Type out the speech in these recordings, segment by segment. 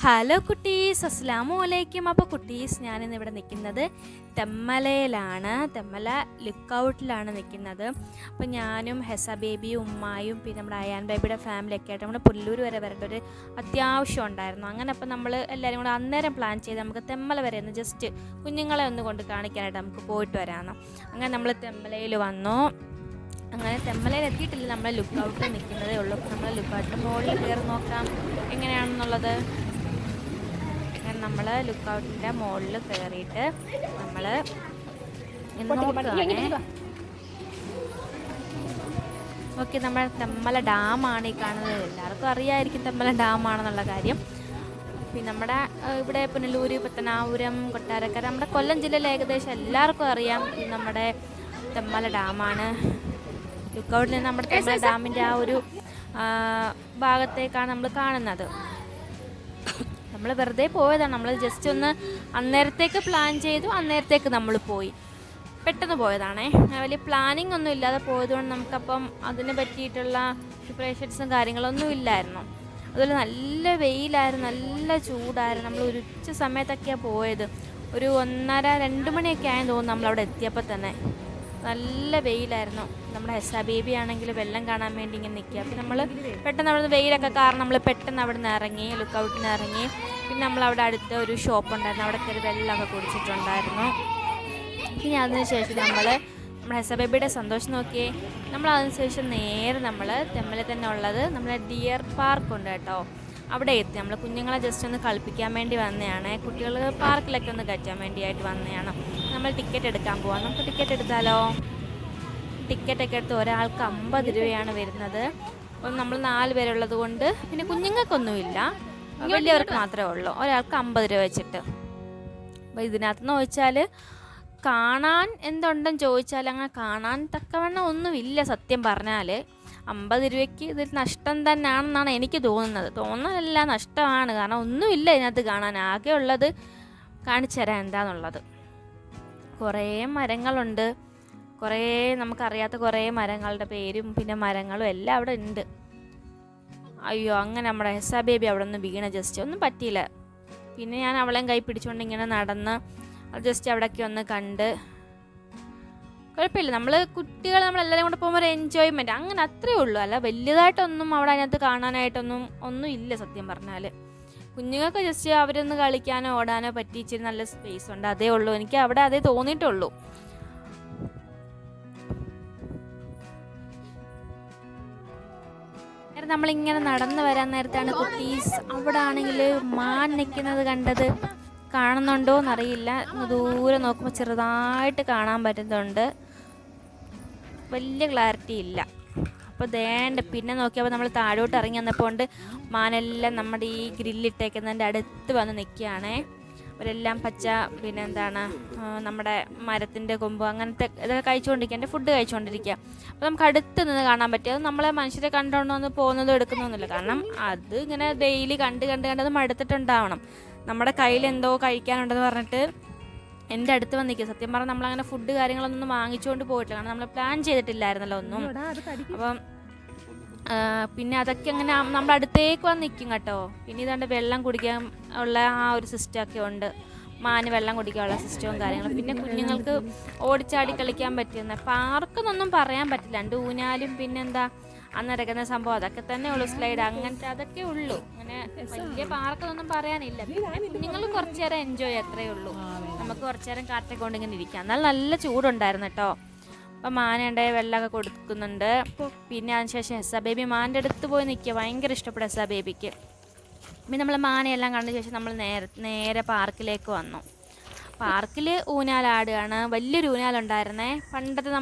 Hello കുട്ടീസ്, അസ്സലാമു അലൈക്കും. അപ്പോൾ കുട്ടീസ്, ഞാനിന്ന് ഇവിടെ നിൽക്കുന്നത് തെമ്മലയിലാണ്. തെമ്മല ലുക്ക് ഔട്ടിലാണ് നിൽക്കുന്നത്. അപ്പോൾ ഞാനും ഹെസ ബേബിയും ഉമ്മായും പിന്നെ നമ്മുടെ അയാൻ ബേബിയുടെ ഫാമിലിയൊക്കെ ആയിട്ട് നമ്മുടെ പുല്ലൂർ വരെ വരേണ്ട ഒരു അത്യാവശ്യം ഉണ്ടായിരുന്നു. അങ്ങനെ അപ്പോൾ നമ്മൾ എല്ലാവരും കൂടെ അന്നേരം പ്ലാൻ ചെയ്ത് നമുക്ക് തെമ്മല വരെ ഒന്ന് ജസ്റ്റ് കുഞ്ഞുങ്ങളെ ഒന്ന് കൊണ്ട് കാണിക്കാനായിട്ട് നമുക്ക് പോയിട്ട് വരാമെന്ന്. അങ്ങനെ നമ്മൾ തെമ്മലയിൽ വന്നു. അങ്ങനെ തെമ്മലയിൽ എത്തിയിട്ടില്ല, നമ്മൾ ലുക്ക് ഔട്ടിൽ നിൽക്കുന്നതേ ഉള്ളൂ. നമ്മൾ ലുക്ക് ഔട്ടിൻ്റെ മുകളിൽ കയറി നോക്കാം എങ്ങനെയാണെന്നുള്ളത്. നമ്മൾ ലുക്ക് ഔട്ടിൻ്റെ മുകളിൽ കയറിയിട്ട് നമ്മൾ നോക്കുകയാണ്. ഓക്കെ, നമ്മുടെ തെമ്മല ഡാമാണ് ഈ കാണുന്നത്. എല്ലാവർക്കും അറിയാമായിരിക്കും തെമ്മല ഡാമാണെന്നുള്ള കാര്യം. പിന്നെ നമ്മുടെ ഇവിടെ പുനലൂർ, പത്തനാപുരം, കൊട്ടാരക്കര, നമ്മുടെ കൊല്ലം ജില്ലയിൽ ഏകദേശം എല്ലാവർക്കും അറിയാം നമ്മുടെ തെമ്മല ഡാമാണ്. ലുക്ക് ഔട്ടിൽ നിന്ന് നമ്മുടെ തെമ്മല ഡാമിൻ്റെ ആ ഒരു ഭാഗത്തേക്കാണ് നമ്മൾ കാണുന്നത്. നമ്മൾ വെറുതെ പോയതാണ്. നമ്മൾ ജസ്റ്റ് ഒന്ന് അന്നേരത്തേക്ക് പ്ലാൻ ചെയ്തു, അന്നേരത്തേക്ക് നമ്മൾ പോയി, പെട്ടെന്ന് പോയതാണേ. വലിയ പ്ലാനിങ് ഒന്നും ഇല്ലാതെ പോയതുകൊണ്ട് നമുക്കപ്പം അതിനെ പറ്റിയിട്ടുള്ള പ്രിപ്പറേഷൻസും കാര്യങ്ങളൊന്നും ഇല്ലായിരുന്നു. അതുപോലെ നല്ല വെയിലായിരുന്നു, നല്ല ചൂടായിരുന്നു. നമ്മൾ ഒരു ഉച്ച സമയത്തൊക്കെയാണ് പോയത്. ഒരു 1:30-2 മണിയൊക്കെ ആയെന്ന് തോന്നുന്നു നമ്മളവിടെ എത്തിയപ്പോൾ തന്നെ. നല്ല വെയിലായിരുന്നു. നമ്മുടെ ഹെസ ബേബി ആണെങ്കിൽ വെള്ളം കാണാൻ വേണ്ടി ഇങ്ങനെ നിൽക്കുക. അപ്പോൾ നമ്മൾ പെട്ടെന്ന് അവിടെ നിന്ന് വെയിലൊക്കെ കാരണം നമ്മൾ പെട്ടെന്ന് അവിടെ നിന്ന് ഇറങ്ങി, ലുക്ക് ഔട്ടിൽ നിന്ന് ഇറങ്ങി. പിന്നെ നമ്മളവിടെ അടുത്ത ഒരു ഷോപ്പ് ഉണ്ടായിരുന്നു, അവിടെ കയറി വെള്ളമൊക്കെ കുടിച്ചിട്ടുണ്ടായിരുന്നു. പിന്നെ അതിനുശേഷം നമ്മുടെ ഹെസ ബേബിയുടെ സന്തോഷം നോക്കിയേ. നമ്മൾ അതിനുശേഷം നേരെ നമ്മൾ തെമ്മലിൽ തന്നെ ഉള്ളത് നമ്മുടെ ഡിയർ പാർക്ക് ഉണ്ട് കേട്ടോ, അവിടെ എത്തി. നമ്മൾ കുഞ്ഞുങ്ങളെ ജസ്റ്റ് ഒന്ന് കളിപ്പിക്കാൻ വേണ്ടി വന്നതാണ്. കുട്ടികൾ പാർക്കിലൊക്കെ ഒന്ന് കയറ്റാൻ വേണ്ടിയായിട്ട് വന്നതാണ്. നമ്മൾ ടിക്കറ്റ് എടുക്കാൻ പോവാം. നമുക്ക് ടിക്കറ്റ് എടുത്താലോ? ടിക്കറ്റൊക്കെ എടുത്ത് ഒരാൾക്ക് 50 രൂപയാണ് വരുന്നത്. അപ്പം നമ്മൾ 4 പേരുള്ളത് കൊണ്ട് പിന്നെ കുഞ്ഞുങ്ങൾക്കൊന്നുമില്ല, വലിയവർക്ക് മാത്രമേ ഉള്ളൂ. ഒരാൾക്ക് 50 രൂപ വെച്ചിട്ട്. അപ്പോൾ ഇതിനകത്തെന്ന് ചോദിച്ചാൽ കാണാൻ എന്തുണ്ടെന്ന് ചോദിച്ചാൽ അങ്ങനെ കാണാൻ തക്കവണ്ണം ഒന്നുമില്ല സത്യം പറഞ്ഞാൽ. 50 രൂപയ്ക്ക് ഇതൊരു നഷ്ടം തന്നെയാണെന്നാണ് എനിക്ക് തോന്നുന്നതല്ല, നഷ്ടമാണ്. കാരണം ഒന്നുമില്ല ഇതിനകത്ത് കാണാൻ. ആകെ ഉള്ളത് കാണിച്ചു തരാം എന്താണെന്നുള്ളത്. കുറേ മരങ്ങളുണ്ട്, കുറേ നമുക്കറിയാത്ത കുറേ മരങ്ങളുടെ പേരും പിന്നെ മരങ്ങളും എല്ലാം അവിടെ ഉണ്ട്. അയ്യോ, അങ്ങനെ നമ്മുടെ ഹെസ ബേബി അവിടെ ഒന്ന് വീണ, ജസ്റ്റ് ഒന്നും പറ്റിയില്ല. പിന്നെ ഞാൻ അവളെയും കൈ പിടിച്ചുകൊണ്ട് ഇങ്ങനെ നടന്ന് ജസ്റ്റ് അവിടെയൊക്കെ ഒന്ന് കണ്ട്. കുഴപ്പമില്ല, നമ്മളെല്ലാവരും കൂടെ പോകുമ്പോൾ ഒരു എൻജോയ്മെൻറ്റ് അങ്ങനെ അത്രയേ ഉള്ളൂ. അല്ല വലിയതായിട്ടൊന്നും അവിടെ അതിനകത്ത് കാണാനായിട്ടൊന്നും ഇല്ല സത്യം പറഞ്ഞാൽ. കുഞ്ഞുങ്ങൾക്ക് ജസ്റ്റ് അവരൊന്ന് കളിക്കാനോ ഓടാനോ പറ്റി ഇച്ചിരി നല്ല സ്പേസ് ഉണ്ട്, അതേ ഉള്ളൂ. എനിക്ക് അവിടെ അതേ തോന്നിയിട്ടുള്ളൂ. നമ്മളിങ്ങനെ നടന്നു വരാൻ നേരത്താണ് കുട്ടീസ് അവിടെ ആണെങ്കിൽ മാൻ നിൽക്കുന്നത് കണ്ടത്. കാണുന്നുണ്ടോ എന്നറിയില്ല, ദൂരെ നോക്കുമ്പോൾ ചെറുതായിട്ട് കാണാൻ പറ്റുന്നുണ്ട്, വലിയ ക്ലാരിറ്റി ഇല്ല. അപ്പോൾ ദേണ്ട പിന്നെ നോക്കിയപ്പോൾ നമ്മൾ താഴോട്ട് ഇറങ്ങി വന്നപ്പോൾ കൊണ്ട് മാനെല്ലാം നമ്മുടെ ഈ ഗ്രില്ലിട്ടേക്കുന്നതിൻ്റെ അടുത്ത് വന്ന് നിൽക്കുകയാണേ. അവരെല്ലാം പച്ച പിന്നെ എന്താണ് നമ്മുടെ മരത്തിൻ്റെ കൊമ്പ് അങ്ങനത്തെ ഇതൊക്കെ കഴിച്ചുകൊണ്ടിരിക്കുക, എൻ്റെ ഫുഡ് കഴിച്ചുകൊണ്ടിരിക്കുക. അപ്പോൾ നമുക്ക് അടുത്ത് നിന്ന് കാണാൻ പറ്റും. അത് നമ്മളെ മനുഷ്യരെ കണ്ടുകൊണ്ടൊന്ന് പോകുന്നതും എടുക്കുന്നൊന്നുമില്ല. കാരണം അത് ഇങ്ങനെ ഡെയിലി കണ്ട് അത് മടുത്തിട്ടുണ്ടാവണം. നമ്മുടെ കയ്യിൽ എന്തോ കഴിക്കാനുണ്ടെന്ന് പറഞ്ഞിട്ട് എൻ്റെ അടുത്ത് വന്ന് നിൽക്കുക. സത്യം പറഞ്ഞാൽ നമ്മളങ്ങനെ ഫുഡ് കാര്യങ്ങളൊന്നും വാങ്ങിച്ചുകൊണ്ട് പോയിട്ടില്ല, കാരണം നമ്മൾ പ്ലാൻ ചെയ്തിട്ടില്ലായിരുന്നല്ലോ ഒന്നും. അപ്പം പിന്നെ അതൊക്കെ അങ്ങനെ നമ്മുടെ അടുത്തേക്ക് വന്ന് നിൽക്കും കേട്ടോ. പിന്നെ ഇതാണ്ട് വെള്ളം കുടിക്കാൻ ഉള്ള ആ ഒരു സിസ്റ്റമൊക്കെ ഉണ്ട്, മാന് വെള്ളം കുടിക്കാനുള്ള സിസ്റ്റവും കാര്യങ്ങളും. പിന്നെ കുഞ്ഞുങ്ങൾക്ക് ഓടിച്ചാടി കളിക്കാൻ പറ്റുന്ന പാർക്കെന്നൊന്നും പറയാൻ പറ്റില്ല. 2 ഊഞ്ഞാലും പിന്നെന്താ അന്നിറക്കുന്ന സംഭവം അതൊക്കെ തന്നെ ഉള്ളൂ, സ്ലൈഡ് അങ്ങനത്തെ അതൊക്കെ ഉള്ളൂ. അങ്ങനെ വലിയ പാർക്കൊന്നും പറയാനില്ല. പിന്നെ കുഞ്ഞുങ്ങൾ കുറച്ചു നേരം എൻജോയ് അത്രയേ ഉള്ളൂ. നമുക്ക് കുറച്ചു നേരം കാറ്റൊക്കെ കൊണ്ട് ഇങ്ങനെ ഇരിക്കാം. എന്നാൽ നല്ല ചൂടുണ്ടായിരുന്നു കേട്ടോ. അപ്പം മാനുണ്ട് വെള്ളമൊക്കെ കൊടുക്കുന്നുണ്ട്. പിന്നെ അതിനുശേഷം ഹെസ ബേബി മാൻ്റെ അടുത്ത് പോയി നിൽക്കുക, ഭയങ്കര ഇഷ്ടപ്പെടും ഹെസ ബേബിക്ക്. പിന്നെ നമ്മൾ മാനയെല്ലാം കണ്ട ശേഷം നമ്മൾ നേരെ പാർക്കിലേക്ക് വന്നു. പാർക്കിൽ ഊഞ്ഞാലാടുകയാണ്. വലിയൊരു ഊഞ്ഞാലുണ്ടായിരുന്നേ.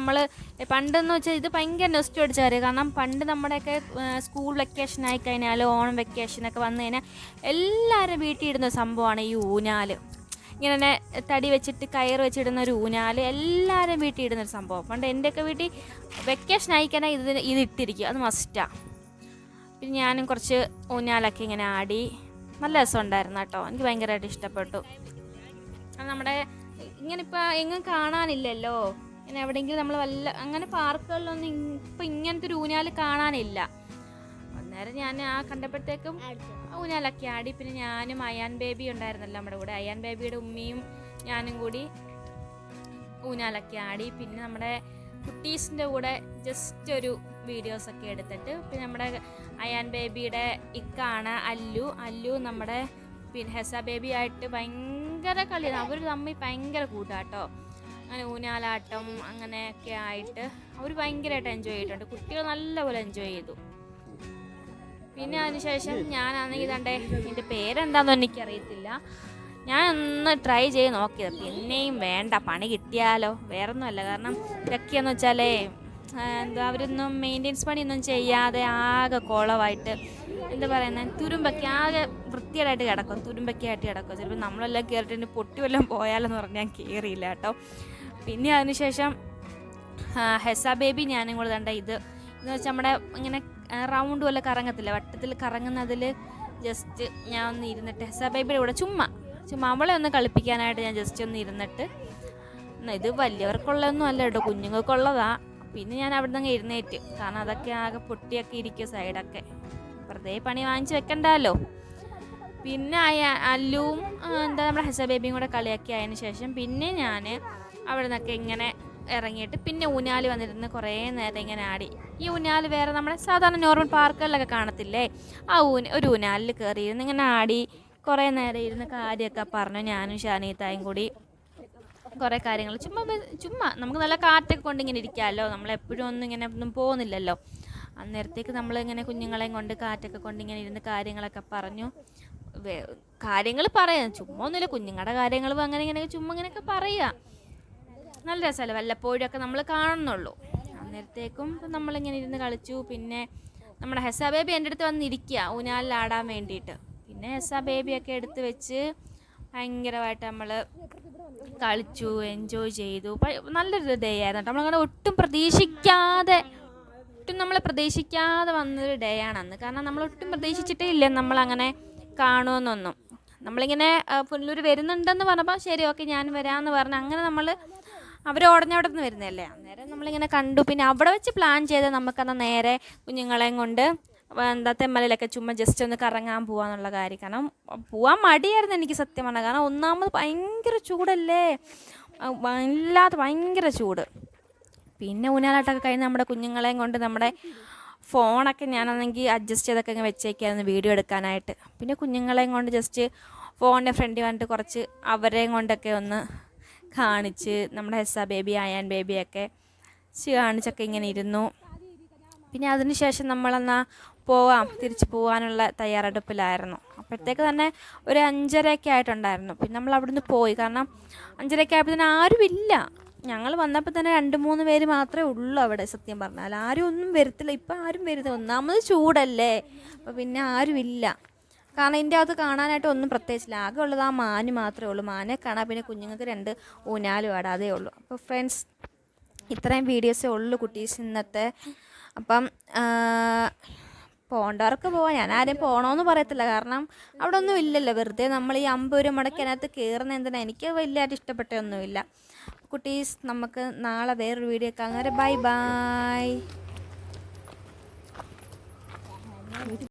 പണ്ടെന്ന് വെച്ചാൽ ഇത് ഭയങ്കര നെസ്റ്റ് അടിച്ച കാര്യം. കാരണം പണ്ട് നമ്മുടെയൊക്കെ സ്കൂൾ വെക്കേഷൻ ആയി കഴിഞ്ഞാൽ, ഓണം വെക്കേഷനൊക്കെ വന്നു കഴിഞ്ഞാൽ എല്ലാവരും വീട്ടിൽ ഇടുന്ന സംഭവമാണ് ഈ ഊഞ്ഞാൽ. ഇങ്ങനെ തടി വെച്ചിട്ട് കയറ് വെച്ചിടുന്ന ഒരു ഊഞ്ഞാൽ എല്ലാവരും വീട്ടിൽ ഇടുന്നൊരു സംഭവം. പണ്ട് എൻ്റെയൊക്കെ വീട്ടിൽ വെക്കേഷൻ ആയിക്കഴിഞ്ഞാൽ ഇത് ഇട്ടിരിക്കും, അത് മസ്റ്റാണ്. പിന്നെ ഞാനും കുറച്ച് ഊഞ്ഞാലൊക്കെ ഇങ്ങനെ ആടി. നല്ല രസമുണ്ടായിരുന്നു കേട്ടോ, എനിക്ക് ഭയങ്കരമായിട്ട് ഇഷ്ടപ്പെട്ടു. നമ്മുടെ ഇങ്ങനെ ഇപ്പം എങ്ങും കാണാനില്ലല്ലോ, ഇങ്ങനെ എവിടെയെങ്കിലും നമ്മൾ അങ്ങനെ പാർക്കുകളിലൊന്നും ഇപ്പം ഇങ്ങനത്തെ ഒരു ഊഞ്ഞാൽ കാണാനില്ല. അന്നേരം ഞാൻ ആ കണ്ടപ്പോഴത്തേക്കും ഊഞ്ഞാലൊക്കെ ആടി. പിന്നെ ഞാനും അയാൻ ബേബി ഉണ്ടായിരുന്നല്ലോ നമ്മുടെ കൂടെ, അയാൻ ബേബിയുടെ ഉമ്മയും ഞാനും കൂടി ഊഞ്ഞാലൊക്കെ ആടി. പിന്നെ നമ്മുടെ കുട്ടീസിൻ്റെ കൂടെ ജസ്റ്റ് ഒരു വീഡിയോസൊക്കെ എടുത്തിട്ട്, പിന്നെ നമ്മുടെ അയാൻ ബേബിയുടെ ഇക്കാണ് അല്ലു നമ്മുടെ പിന്നെ ഹെസ ബേബി ആയിട്ട് ഭയങ്കര കളിയാണ്. അവർ തമ്മിൽ ഭയങ്കര കൂട്ടാട്ടോ. അങ്ങനെ ഊഞ്ഞാലാട്ടം അങ്ങനെയൊക്കെ ആയിട്ട് അവർ ഭയങ്കരമായിട്ട് എൻജോയ് ചെയ്തിട്ടുണ്ട്. കുട്ടികൾ നല്ലപോലെ എൻജോയ് ചെയ്തു. പിന്നെ അതിനുശേഷം ഞാനാണെങ്കിൽ തൻ്റെ എൻ്റെ പേരെന്താണെന്ന് എനിക്കറിയത്തില്ല, ഞാൻ ഒന്ന് ട്രൈ ചെയ്ത് നോക്കിയത്. പിന്നെയും വേണ്ട, പണി കിട്ടിയാലോ, വേറൊന്നുമല്ല. കാരണം ഇതൊക്കെയെന്ന് വെച്ചാലേ എന്താ അവരൊന്നും മെയിൻ്റെനൻസ് പണിയൊന്നും ചെയ്യാതെ ആകെ കുളമായിട്ട് എന്താ പറയുന്നത്, തുരുമ്പൊക്കെ ആകെ വൃത്തികേടായിട്ട് കിടക്കും, തുരുമ്പൊക്കെയായിട്ട് കിടക്കും. ചിലപ്പോൾ നമ്മളെല്ലാം കയറിയിട്ട് പൊട്ടി വല്ലതും പോയാലെന്ന് പറഞ്ഞാൽ ഞാൻ കയറിയില്ല കേട്ടോ. പിന്നെ അതിനുശേഷം ഹെസ ബേബി ഞാനും കൂടെ തണ്ട എന്ന് വെച്ചാൽ നമ്മുടെ ഇങ്ങനെ റൗണ്ട് പോലെ കറങ്ങത്തില്ല, വട്ടത്തിൽ കറങ്ങുന്നതിൽ ജസ്റ്റ് ഞാൻ ഒന്ന് ഇരുന്നിട്ട് ഹെസ ബേബിയുടെ കൂടെ ചുമ്മാ അവളെ ഒന്ന് കളിപ്പിക്കാനായിട്ട് ഞാൻ ജസ്റ്റ് ഒന്ന് ഇരുന്നിട്ട്, ഇത് വലിയവർക്കുള്ളതൊന്നും അല്ല കേട്ടോ, കുഞ്ഞുങ്ങൾക്കുള്ളതാ. പിന്നെ ഞാൻ അവിടെ നിന്ന് ഇരുന്നേറ്റ്, കാരണം അതൊക്കെ ആകെ പൊട്ടിയൊക്കെ ഇരിക്കും സൈഡൊക്കെ, വെറുതെ പണി വാങ്ങിച്ച് വെക്കണ്ടല്ലോ. പിന്നെ അല്ലുവും എന്താ നമ്മുടെ ഹെസ ബേബിയും കൂടെ കളിയാക്കി ആയതിനു ശേഷം പിന്നെ ഞാൻ അവിടെ നിന്നൊക്കെ ഇങ്ങനെ ഇറങ്ങിയിട്ട് പിന്നെ ഊഞ്ഞാൽ വന്നിരുന്ന് കുറേ നേരം ഇങ്ങനെ ആടി. ഈ ഊഞ്ഞാൽ വേറെ നമ്മുടെ സാധാരണ നോർമൽ പാർക്കുകളിലൊക്കെ കാണത്തില്ലേ, ആ ഒരു ഊഞ്ഞാലിൽ കയറിയിരുന്ന് ഇങ്ങനെ ആടി കുറേ നേരം ഇരുന്ന് കാര്യമൊക്കെ പറഞ്ഞു. ഞാനും ഷാനീത്തായും കൂടി കുറേ കാര്യങ്ങൾ ചുമ്മാ നമുക്ക് നല്ല കാറ്റൊക്കെ കൊണ്ട് ഇങ്ങനെ ഇരിക്കാമല്ലോ, നമ്മളെപ്പോഴും ഒന്നും പോകുന്നില്ലല്ലോ. അന്നേരത്തേക്ക് നമ്മളിങ്ങനെ കുഞ്ഞുങ്ങളെയും കൊണ്ട് കാറ്റൊക്കെ കൊണ്ട് ഇങ്ങനെ ഇരുന്ന് കാര്യങ്ങളൊക്കെ പറഞ്ഞു. കാര്യങ്ങൾ പറയാം, ചുമ്മാ ഒന്നുമില്ല, കുഞ്ഞുങ്ങളുടെ കാര്യങ്ങളും അങ്ങനെ ഇങ്ങനെയൊക്കെ ചുമ്മാ ഇങ്ങനെയൊക്കെ പറയുക. നല്ല രസമല്ലേ, വല്ലപ്പോഴൊക്കെ നമ്മൾ കാണുന്നുള്ളൂ. അന്നേരത്തേക്കും നമ്മളിങ്ങനെ ഇരുന്ന് കളിച്ചു. പിന്നെ നമ്മുടെ ഹെസ ബേബി എൻ്റെ അടുത്ത് വന്നിരിക്കുക ഊഞ്ഞാലിലാടാൻ വേണ്ടിയിട്ട്. പിന്നെ ഹെസ ബേബിയൊക്കെ എടുത്ത് വെച്ച് ഭയങ്കരമായിട്ട് നമ്മൾ കളിച്ചു, എൻജോയ് ചെയ്തു. നല്ലൊരു ഡേ ആയിരുന്നു കേട്ടോ. നമ്മളങ്ങനെ ഒട്ടും പ്രതീക്ഷിക്കാതെ വന്നൊരു ഡേ ആണ് അന്ന്. കാരണം നമ്മളൊട്ടും പ്രതീക്ഷിച്ചിട്ടേ ഇല്ല നമ്മളങ്ങനെ കാണുമെന്നൊന്നും. നമ്മളിങ്ങനെ പുനലൂർ വരുന്നുണ്ടെന്ന് പറഞ്ഞപ്പോൾ ശരി ഓക്കെ ഞാൻ വരാമെന്ന് പറഞ്ഞ് അങ്ങനെ നമ്മൾ അവർ ഉടഞ്ഞവിടെ നിന്ന് വരുന്നതല്ലേ, അന്നേരം നമ്മളിങ്ങനെ കണ്ടു. പിന്നെ അവിടെ വെച്ച് പ്ലാൻ ചെയ്ത് നമുക്കന്ന് നേരെ കുഞ്ഞുങ്ങളെയും കൊണ്ട് തെമ്മലിലൊക്കെ ചുമ്മാ ജസ്റ്റ് ഒന്ന് കറങ്ങാൻ പോകാന്നുള്ള കാര്യം. കാരണം പോകാൻ മടിയായിരുന്നു എനിക്ക് സത്യം പറഞ്ഞാൽ, കാരണം ഒന്നാമത് ഭയങ്കര ചൂടല്ലേ, ഭയങ്കര ചൂട്. പിന്നെ ഊഞ്ഞാലാട്ടൊക്കെ കഴിഞ്ഞ് നമ്മുടെ കുഞ്ഞുങ്ങളെയും കൊണ്ട് നമ്മുടെ ഫോണൊക്കെ ഞാനാണെങ്കിൽ അഡ്ജസ്റ്റ് ചെയ്തൊക്കെ ഇങ്ങനെ വെച്ചേക്കായിരുന്നു വീഡിയോ എടുക്കാനായിട്ട്. പിന്നെ കുഞ്ഞുങ്ങളെയും കൊണ്ട് ജസ്റ്റ് ഫോണിൻ്റെ ഫ്രണ്ടിൽ വന്നിട്ട് കുറച്ച് അവരെയും കൊണ്ടൊക്കെ ഒന്ന് കാണിച്ച്, നമ്മുടെ ഹെസ ബേബി അയാൻ ബേബിയൊക്കെ കാണിച്ചൊക്കെ ഇങ്ങനെ ഇരുന്നു. പിന്നെ അതിന് ശേഷം നമ്മളെന്നാൽ തിരിച്ച് പോകാനുള്ള തയ്യാറെടുപ്പിലായിരുന്നു. അപ്പോഴത്തേക്ക് തന്നെ ഒരു 5:30 ആയിട്ടുണ്ടായിരുന്നു. പിന്നെ നമ്മൾ അവിടുന്ന് പോയി, കാരണം 5:30 ആയപ്പോൾ ആരുമില്ല. ഞങ്ങൾ വന്നപ്പോൾ തന്നെ 2-3 പേര് മാത്രമേ ഉള്ളൂ അവിടെ. സത്യം പറഞ്ഞാൽ ആരും ഒന്നും വരത്തില്ല, ഇപ്പം ആരും വരുന്നത് ഒന്നാമത് ചൂടല്ലേ, അപ്പോൾ പിന്നെ ആരുമില്ല. കാരണം ഇതിൻ്റെ അകത്ത് കാണാനായിട്ട് ഒന്നും പ്രത്യേകിച്ചില്ല, ആകെ ഉള്ളത് ആ മാന് മാത്രമേ ഉള്ളൂ. മാനെ കാണാൻ, പിന്നെ കുഞ്ഞുങ്ങൾക്ക് 2 ഊഞ്ഞാലും ആടാം, അതേ ഉള്ളൂ. അപ്പോൾ ഫ്രണ്ട്സ്, ഇത്രയും വീഡിയോസേ ഉള്ളൂ കുട്ടീസ് ഇന്നത്തെ. അപ്പം പോകേണ്ടവർക്ക് പോവാം, ഞാൻ ആരെയും പോകണമെന്ന് പറയത്തില്ല, കാരണം അവിടെ ഒന്നും ഇല്ലല്ലോ. വെറുതെ നമ്മൾ ഈ 50 രൂപ മുടക്കി അതിനകത്ത് കയറുന്ന എന്തിനാണ്, എനിക്ക് വലിയതായിട്ട് ഇഷ്ടപ്പെട്ടൊന്നുമില്ല. കുട്ടീസ്, നമുക്ക് നാളെ വേറൊരു വീഡിയോ കാണാം. Bye bye.